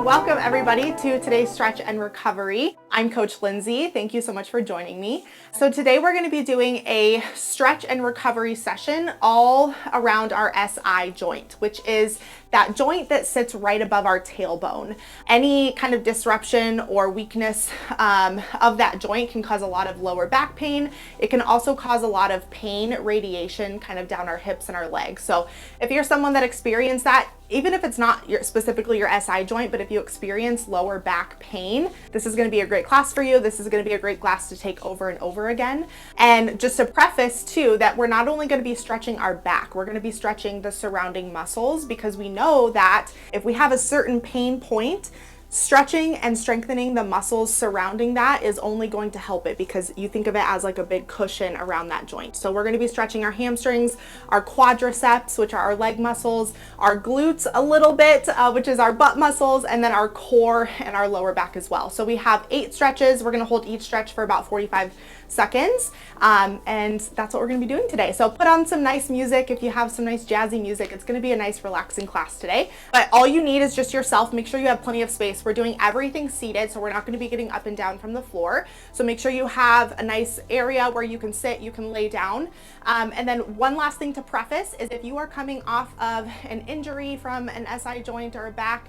Welcome everybody to today's stretch and recovery. I'm Coach Lindsay. Thank you so much for joining me. So today we're going to be doing a stretch and recovery session all around our SI joint, which is that joint that sits right above our tailbone. Any kind of disruption or weakness of that joint can cause a lot of lower back pain. It can also cause a lot of pain radiation kind of down our hips and our legs. So if you're someone that experienced that, even if it's not specifically your SI joint, but if you experience lower back pain, this is going to be a great class for you. This is going to be a great class to take over and over again. And just to preface too, that we're not only going to be stretching our back, we're going to be stretching the surrounding muscles, because we know that if we have a certain pain point, stretching and strengthening the muscles surrounding that is only going to help it, because you think of it as like a big cushion around that joint. So we're going to be stretching our hamstrings, our quadriceps, which are our leg muscles, our glutes a little bit, which is our butt muscles, and then our core and our lower back as well. So we have 8 stretches. We're going to hold each stretch for about 45 seconds. And that's what we're going to be doing today. So put on some nice music. If you have some nice jazzy music, it's going to be a nice relaxing class today. But all you need is just yourself. Make sure you have plenty of space. We're doing everything seated, so we're not going to be getting up and down from the floor. So make sure you have a nice area where you can sit, you can lay down. And then one last thing to preface is, if you are coming off of an injury from an SI joint or a back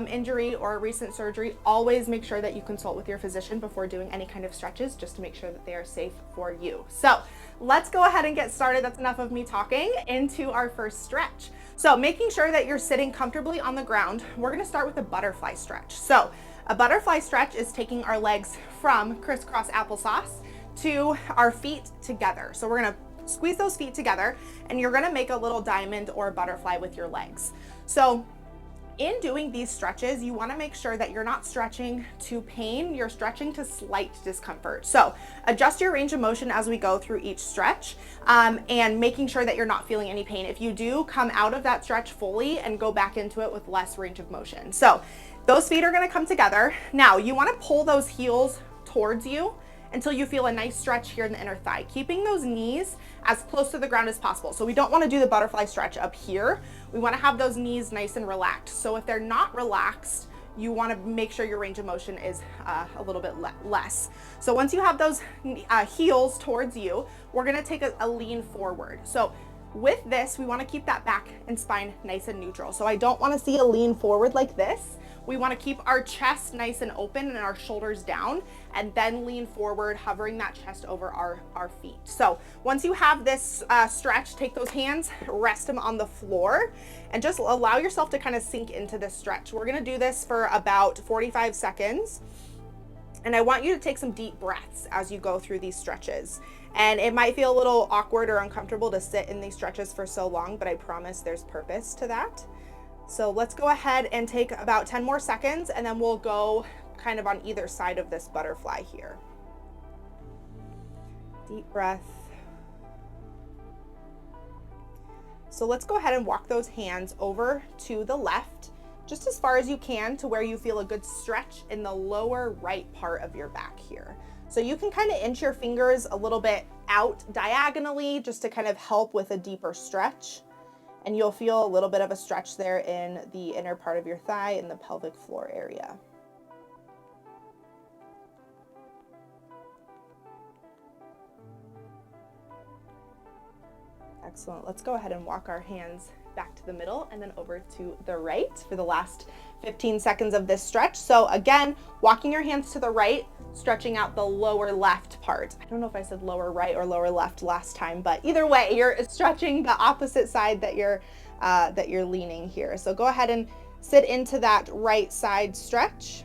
injury or a recent surgery, always make sure that you consult with your physician before doing any kind of stretches, just to make sure that they are safe for you. So let's go ahead and get started. That's enough of me talking. Into our first stretch. So making sure that you're sitting comfortably on the ground, we're going to start with a butterfly stretch. So a butterfly stretch is taking our legs from crisscross applesauce to our feet together. So we're going to squeeze those feet together, and you're going to make a little diamond or butterfly with your legs. So in doing these stretches, you want to make sure that you're not stretching to pain, you're stretching to slight discomfort. So adjust your range of motion as we go through each stretch, and making sure that you're not feeling any pain. If you do, come out of that stretch fully and go back into it with less range of motion. So those feet are going to come together. Now you want to pull those heels towards you until you feel a nice stretch here in the inner thigh, keeping those knees as close to the ground as possible. So we don't want to do the butterfly stretch up here. We want to have those knees nice and relaxed. So if they're not relaxed, you want to make sure your range of motion is a little bit less. So once you have those heels towards you, we're going to take a lean forward. So with this, we want to keep that back and spine nice and neutral. So I don't want to see a lean forward like this. We want to keep our chest nice and open and our shoulders down, and then lean forward, hovering that chest over our feet. So once you have this stretch, take those hands, rest them on the floor, and just allow yourself to kind of sink into this stretch. We're going to do this for about 45 seconds. And I want you to take some deep breaths as you go through these stretches. And it might feel a little awkward or uncomfortable to sit in these stretches for so long, but I promise there's purpose to that. So let's go ahead and take about 10 more seconds, and then we'll go kind of on either side of this butterfly here. Deep breath. So let's go ahead and walk those hands over to the left, just as far as you can, to where you feel a good stretch in the lower right part of your back here. So you can kind of inch your fingers a little bit out diagonally, just to kind of help with a deeper stretch. And you'll feel a little bit of a stretch there in the inner part of your thigh and the pelvic floor area. Excellent. Let's go ahead and walk our hands back to the middle and then over to the right for the last 15 seconds of this stretch. So again, walking your hands to the right, stretching out the lower left part. I don't know if I said lower right or lower left last time, but either way, you're stretching the opposite side that you're leaning here. So go ahead and sit into that right side stretch.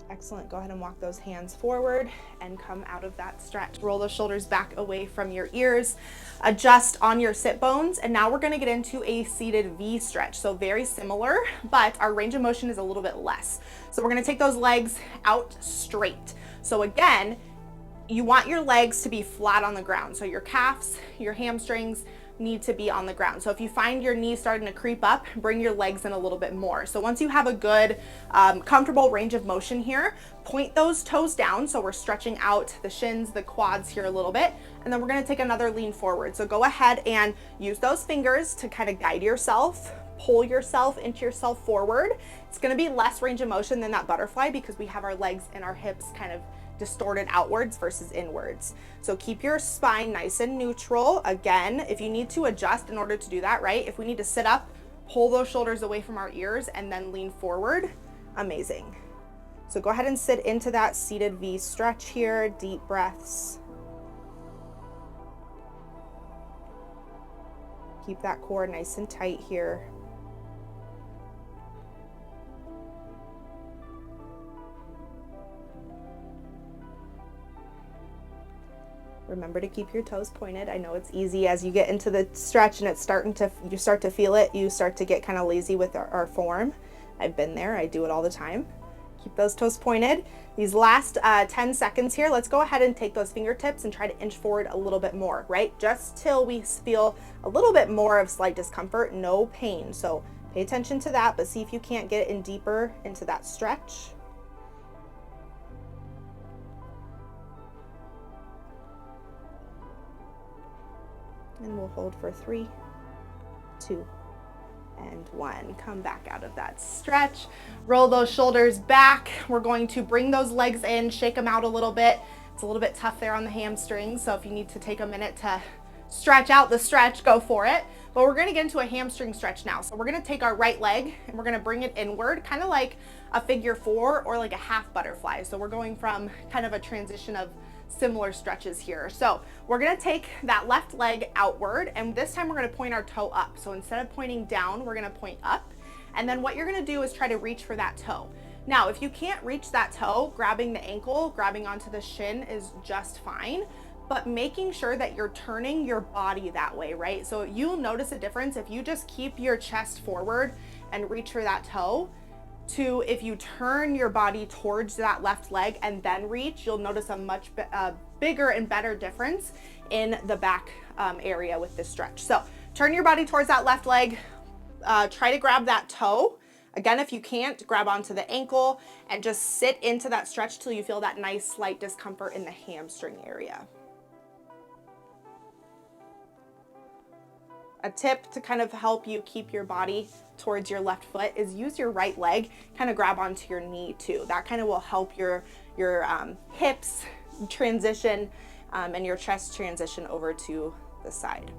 Excellent. Go ahead and walk those hands forward and come out of that stretch. Roll those shoulders back away from your ears. Adjust on your sit bones. And now we're going to get into a seated V stretch. So very similar, but our range of motion is a little bit less. So we're going to take those legs out straight. So again, you want your legs to be flat on the ground. So your calves, your hamstrings, need to be on the ground. So if you find your knees starting to creep up, bring your legs in a little bit more. So once you have a good, comfortable range of motion here, point those toes down. So we're stretching out the shins, the quads here a little bit, and then we're gonna take another lean forward. So go ahead and use those fingers to kind of guide yourself, pull yourself into yourself forward. It's gonna be less range of motion than that butterfly because we have our legs and our hips kind of distorted outwards versus inwards. So keep your spine nice and neutral. Again, if you need to adjust in order to do that, right? If we need to sit up, pull those shoulders away from our ears and then lean forward, amazing. So go ahead and sit into that seated V stretch here, deep breaths. Keep that core nice and tight here. Remember to keep your toes pointed. I know it's easy as you get into the stretch and you start to feel it, you start to get kind of lazy with our form. I've been there, I do it all the time. Keep those toes pointed. These last 10 seconds here, let's go ahead and take those fingertips and try to inch forward a little bit more, right? Just till we feel a little bit more of slight discomfort, no pain. So pay attention to that, but see if you can't get in deeper into that stretch. And we'll hold for 3, 2, and 1. Come back out of that stretch. Roll those shoulders back. We're going to bring those legs in, shake them out a little bit. It's a little bit tough there on the hamstrings, so if you need to take a minute to stretch out the stretch, go for it. But we're gonna get into a hamstring stretch now. So we're gonna take our right leg and we're gonna bring it inward, kind of like a figure 4 or like a half butterfly. So we're going from kind of a transition of similar stretches here. So we're gonna take that left leg outward, and this time we're gonna point our toe up. So instead of pointing down, we're gonna point up. And then what you're gonna do is try to reach for that toe. Now, if you can't reach that toe, grabbing the ankle, grabbing onto the shin is just fine, but making sure that you're turning your body that way, right? So you'll notice a difference if you just keep your chest forward and reach for that toe, to if you turn your body towards that left leg and then reach, you'll notice a much bigger and better difference in the back area with this stretch. So turn your body towards that left leg, try to grab that toe. Again, if you can't, grab onto the ankle and just sit into that stretch till you feel that nice slight discomfort in the hamstring area. A tip to kind of help you keep your body towards your left foot is use your right leg, kind of grab onto your knee too. That kind of will help your hips transition and your chest transition over to the side.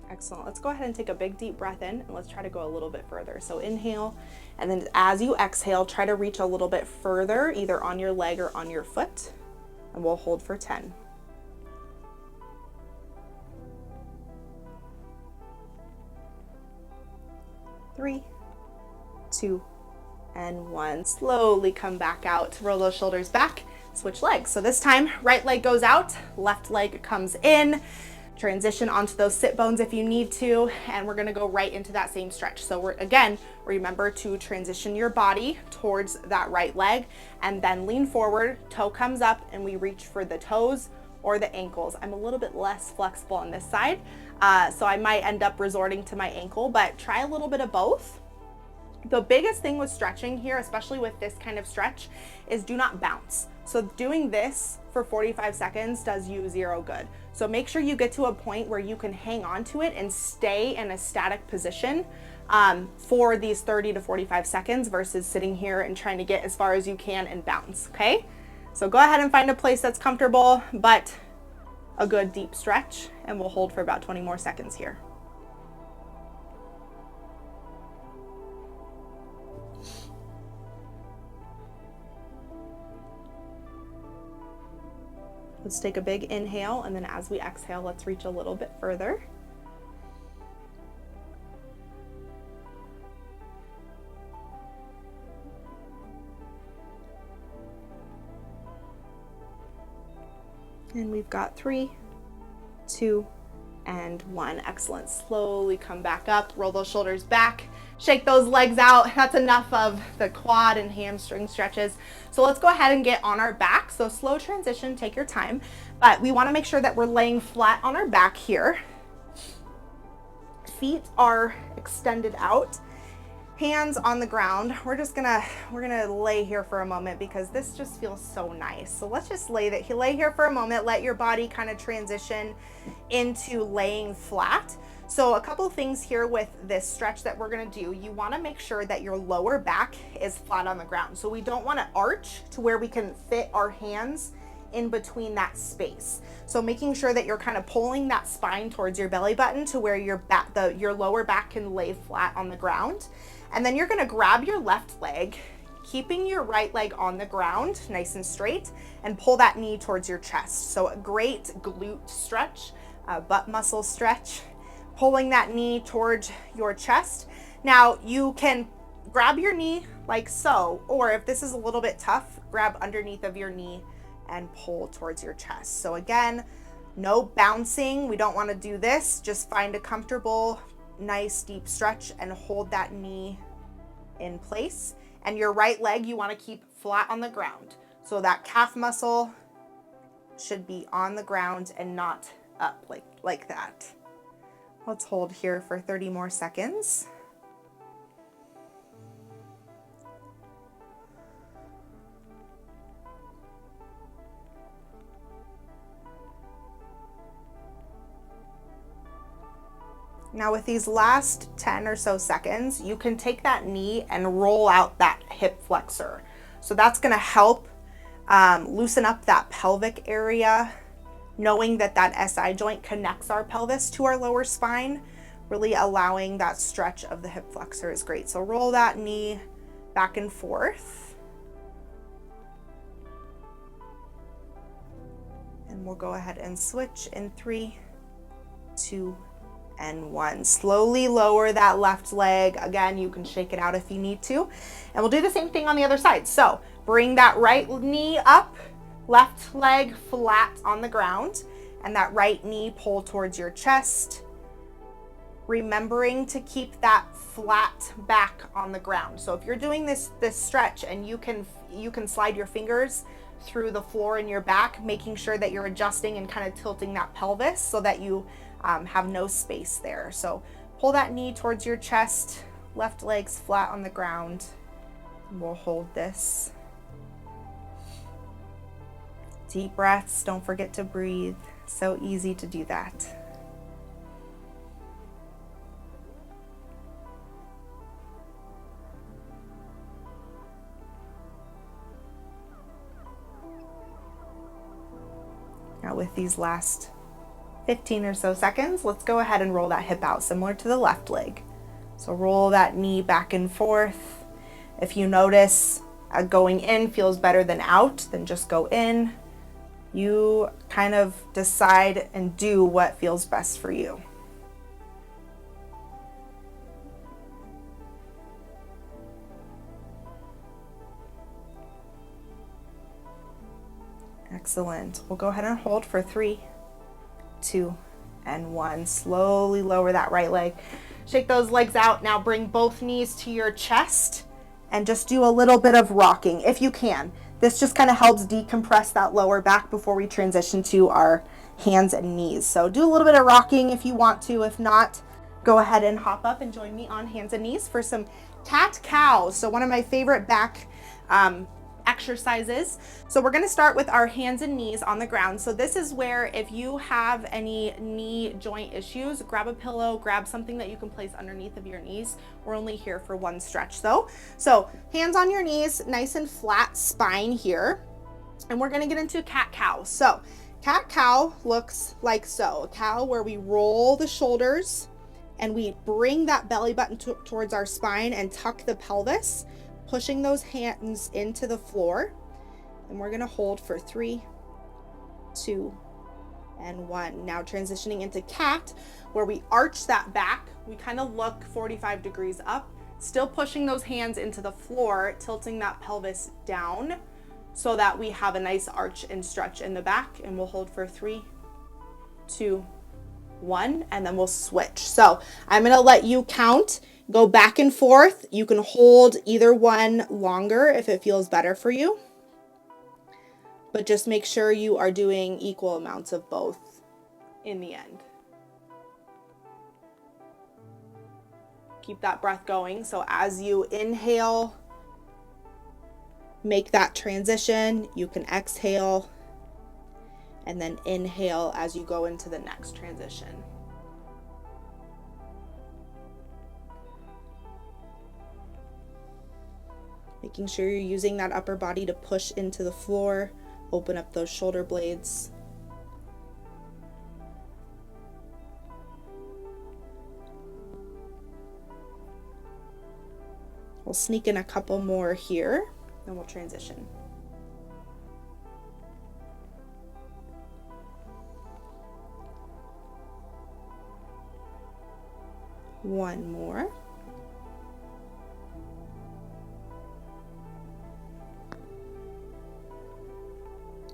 Excellent. Let's go ahead and take a big deep breath in and let's try to go a little bit further. So inhale, and then as you exhale, try to reach a little bit further, either on your leg or on your foot, and we'll hold for 10. 3, 2, and 1. Slowly come back out. Roll those shoulders back, switch legs. So this time, right leg goes out, left leg comes in. Transition onto those sit bones if you need to, and we're gonna go right into that same stretch. So remember to transition your body towards that right leg and then lean forward, toe comes up, and we reach for the toes or the ankles. I'm a little bit less flexible on this side, so I might end up resorting to my ankle, but try a little bit of both. The biggest thing with stretching here, especially with this kind of stretch, is do not bounce. So doing this for 45 seconds does you zero good. So make sure you get to a point where you can hang on to it and stay in a static position for these 30 to 45 seconds versus sitting here and trying to get as far as you can and bounce, okay? So go ahead and find a place that's comfortable, but a good deep stretch, and we'll hold for about 20 more seconds here. Let's take a big inhale, and then as we exhale, let's reach a little bit further. And we've got 3, 2, and 1. Excellent. Slowly come back up, roll those shoulders back, shake those legs out. That's enough of the quad and hamstring stretches. So let's go ahead and get on our back. So slow transition, take your time, but we want to make sure that we're laying flat on our back here. Feet are extended out, hands on the ground. We're gonna lay here for a moment because this just feels so nice. So let's just lay here for a moment. Let your body kind of transition into laying flat. So a couple things here with this stretch that we're gonna do. You want to make sure that your lower back is flat on the ground. So we don't want to arch to where we can fit our hands in between that space. So making sure that you're kind of pulling that spine towards your belly button to where your lower back can lay flat on the ground. And then you're going to grab your left leg, keeping your right leg on the ground nice and straight, and pull that knee towards your chest. So a great glute stretch, butt muscle stretch, pulling that knee towards your chest. Now you can grab your knee like so, or if this is a little bit tough, grab underneath of your knee and pull towards your chest. So again, no bouncing. We don't want to do this. Just find a comfortable, nice deep stretch and hold that knee in place. And your right leg, you want to keep flat on the ground. So that calf muscle should be on the ground and not up like that. Let's hold here for 30 more seconds. Now with these last 10 or so seconds, you can take that knee and roll out that hip flexor. So that's gonna help loosen up that pelvic area, knowing that that SI joint connects our pelvis to our lower spine, really allowing that stretch of the hip flexor is great. So roll that knee back and forth. And we'll go ahead and switch in 3, 2, and 1. Slowly lower that left leg. Again, you can shake it out if you need to. And we'll do the same thing on the other side. So bring that right knee up, left leg flat on the ground, and that right knee pull towards your chest. Remembering to keep that flat back on the ground. So if you're doing this stretch and you can slide your fingers through the floor in your back, making sure that you're adjusting and kind of tilting that pelvis so that you have no space there. So pull that knee towards your chest, left leg's flat on the ground. We'll hold this. Deep breaths, don't forget to breathe. So easy to do that. Now with these last 15 or so seconds, let's go ahead and roll that hip out, similar to the left leg. So roll that knee back and forth. If you notice going in feels better than out, then just go in. You kind of decide and do what feels best for you. Excellent. We'll go ahead and hold for 3, 2, and 1. Slowly lower that right leg. Shake those legs out. Now bring both knees to your chest and just do a little bit of rocking if you can. This just kind of helps decompress that lower back before we transition to our hands and knees. So do a little bit of rocking if you want to. If not, go ahead and hop up and join me on hands and knees for some cat-cow. So one of my favorite back exercises. So we're going to start with our hands and knees on the ground. So this is where if you have any knee joint issues, grab a pillow, grab something that you can place underneath of your knees. We're only here for one stretch though. So hands on your knees, nice and flat spine here. And we're going to get into cat-cow. So cat-cow looks like so. A cow where we roll the shoulders and we bring that belly button towards our spine and tuck the pelvis, pushing those hands into the floor. And we're gonna hold for 3, 2, and 1. Now transitioning into cat, where we arch that back. We kind of look 45 degrees up, still pushing those hands into the floor, tilting that pelvis down so that we have a nice arch and stretch in the back. And we'll hold for 3, 2, 1, and then we'll switch. So I'm going to let you count, go back and forth. You can hold either one longer if it feels better for you, but just make sure you are doing equal amounts of both in the end. Keep that breath going. So as you inhale, make that transition, you can exhale and then inhale as you go into the next transition. Making sure you're using that upper body to push into the floor, open up those shoulder blades. We'll sneak in a couple more here, then we'll transition. One more.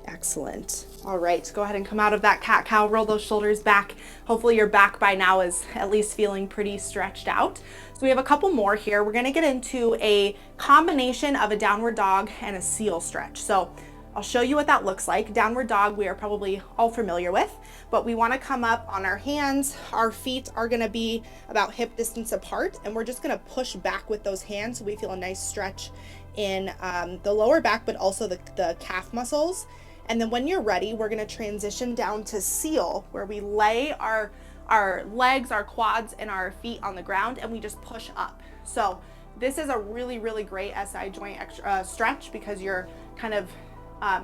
Excellent. All right, go ahead and come out of that cat-cow, roll those shoulders back. Hopefully your back by now is at least feeling pretty stretched out. So we have a couple more here. We're gonna get into a combination of a downward dog and a seal stretch. So I'll show you what that looks like. Downward dog, we are probably all familiar with, but we wanna come up on our hands. Our feet are gonna be about hip distance apart, and we're just gonna push back with those hands so we feel a nice stretch in the lower back, but also the calf muscles. And then when you're ready, we're gonna transition down to seal, where we lay our legs, our quads, and our feet on the ground, and we just push up. So this is a really, really great SI joint stretch because you're kind of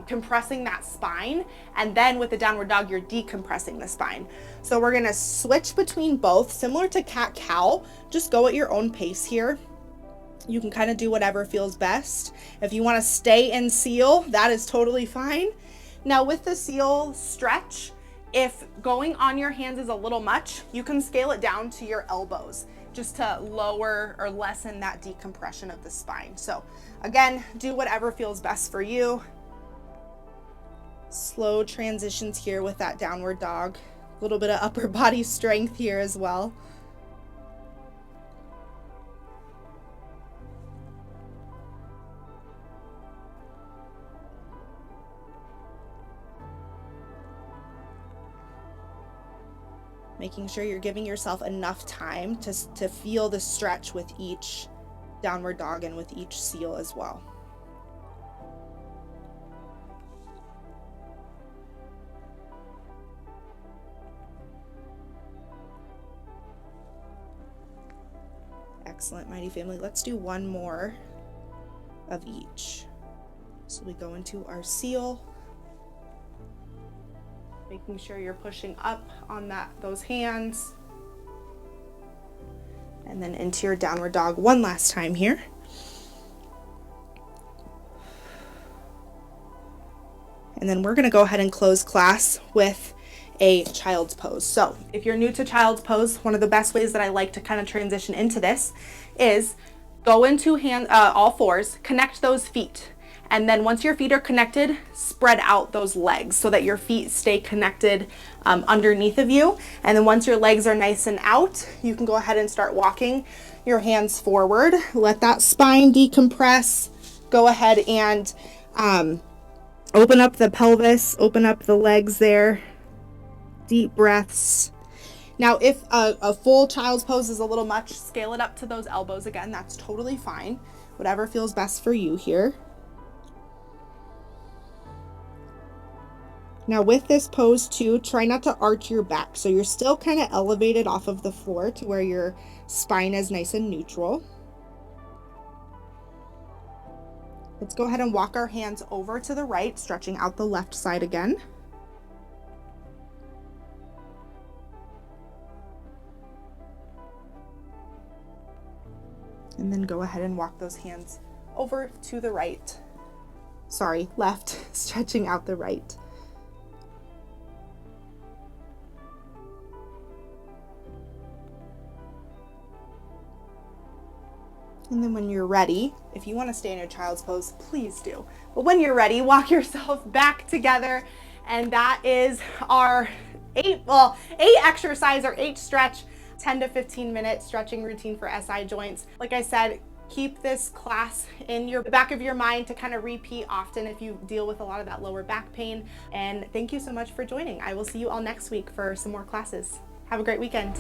compressing that spine, and then with the downward dog, you're decompressing the spine. So we're gonna switch between both, similar to cat-cow. Just go at your own pace here. You can kind of do whatever feels best. If you wanna stay in seal, that is totally fine. Now with the seal stretch, if going on your hands is a little much, you can scale it down to your elbows just to lower or lessen that decompression of the spine. So again, do whatever feels best for you. Slow transitions here with that downward dog. A little bit of upper body strength here as well. Making sure you're giving yourself enough time to feel the stretch with each downward dog and with each seal as well. Excellent, mighty family. Let's do one more of each. So we go into our seal, making sure you're pushing up on those hands, and then into your downward dog one last time here. And then we're gonna go ahead and close class with a child's pose. So if you're new to child's pose, one of the best ways that I like to kind of transition into this is go into all fours, connect those feet. And then once your feet are connected, spread out those legs so that your feet stay connected underneath of you. And then once your legs are nice and out, you can go ahead and start walking your hands forward. Let that spine decompress. Go ahead and open up the pelvis, open up the legs there. Deep breaths. Now, if a full child's pose is a little much, scale it up to those elbows again. That's totally fine. Whatever feels best for you here. Now with this pose too, try not to arch your back. So you're still kind of elevated off of the floor to where your spine is nice and neutral. Let's go ahead and walk our hands over to the right, stretching out the left side again. And then go ahead and walk those hands over to the right. Sorry, left, stretching out the right. And then when you're ready, if you want to stay in your child's pose, please do. But when you're ready, walk yourself back together. And that is our eight exercise or 8 stretch, 10 to 15 minute stretching routine for SI joints. Like I said, keep this class in your back of your mind to kind of repeat often if you deal with a lot of that lower back pain. And thank you so much for joining. I will see you all next week for some more classes. Have a great weekend.